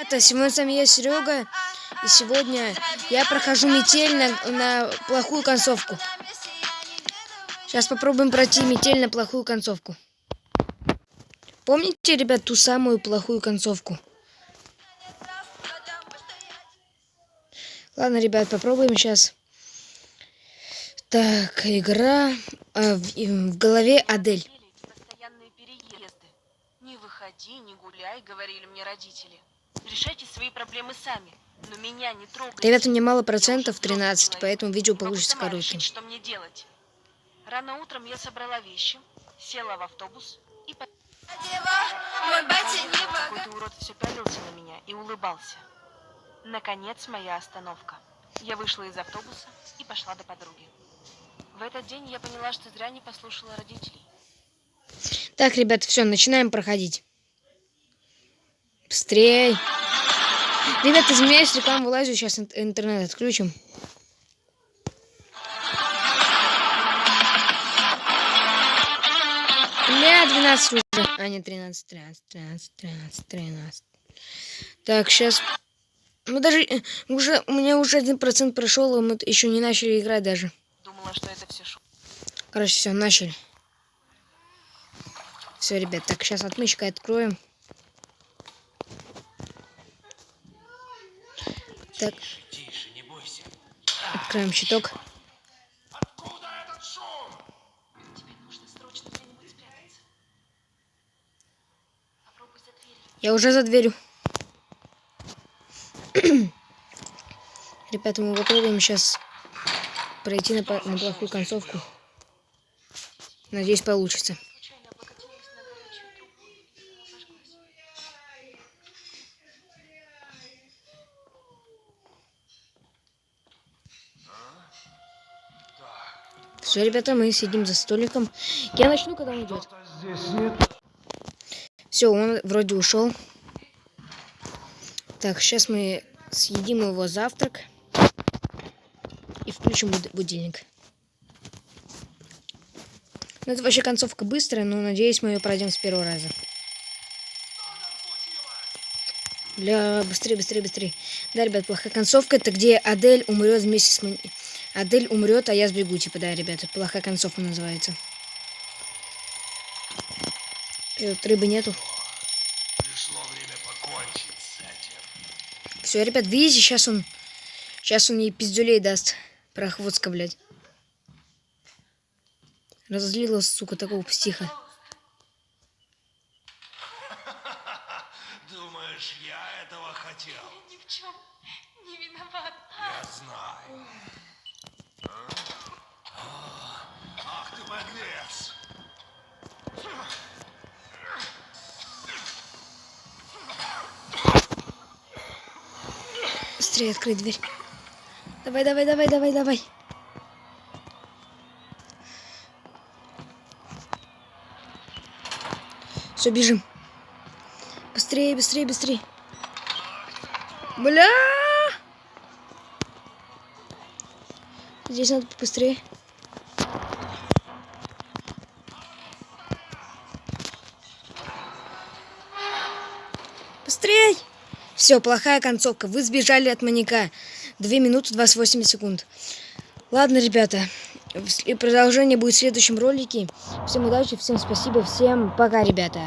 Это сегодня с вами я, Серега, и сегодня я прохожу метель на плохую концовку. Сейчас попробуем пройти метель на плохую концовку. Помните, ребят, ту самую плохую концовку? Ладно, ребят, попробуем сейчас. Так, игра в голове Адель. Не выходи, не гуляй, говорили мне родители. Решайте свои проблемы сами, но меня не трогайте. Ребята, мне мало процентов, 13, поэтому видео получится коротким. Что мне делать? Рано утром я собрала вещи, села в автобус и... Какой-то урод все пялился на меня и улыбался. Наконец, моя остановка. Я вышла из автобуса и пошла до подруги. В этот день я поняла, что зря не послушала родителей. Так, ребята, все, начинаем проходить. Быстрей. Ребята, извиняюсь, рекламу вылазит, сейчас интернет отключим. Бля, 12 уже. А, не 13. Так, сейчас... Мы даже... у меня уже 1% прошел, и мы еще не начали играть даже. Думала, что это все шутка. Короче, все, начали. Все, ребят, так, сейчас отмычкой откроем. Так. Тише, не бойся. Откроем щиток. Откуда этот шум? Тебе нужно срочно где-нибудь спрятаться. Попробуй за дверью. Я уже за дверью. Ребята, мы попробуем сейчас пройти на плохую концовку. Надеюсь, получится. Случайно облокотилась на горячую трубу и обожглась. Все, ребята, мы сидим за столиком. Я начну, когда он идет. Все, он вроде ушел. Так, сейчас мы съедим его завтрак и включим будильник. Ну, это вообще концовка быстрая, но надеюсь, мы ее пройдем с первого раза. Бля, быстрее. Да, ребят, плохая концовка. Это где Адель умрет вместе с... Адель умрет, а я сбегу, типа, да, ребята. Плохая концовка называется. И вот рыбы нету. Пришло время покончить с этим. Все, ребят, видите, сейчас он ей пиздюлей даст. Прохвостка, блядь. Разозлилась, сука, такого психа. Думаешь, я этого хотел? Ни в чем не виноват. Я знаю. Ах ты подлец! Быстрее открыть дверь. Давай. Все, бежим. Быстрее. Бля! Здесь надо побыстрее. Быстрей! Все, плохая концовка. Вы сбежали от маньяка. 2 минуты 28 секунд. Ладно, ребята. Продолжение будет в следующем ролике. Всем удачи, всем спасибо, всем пока, ребята.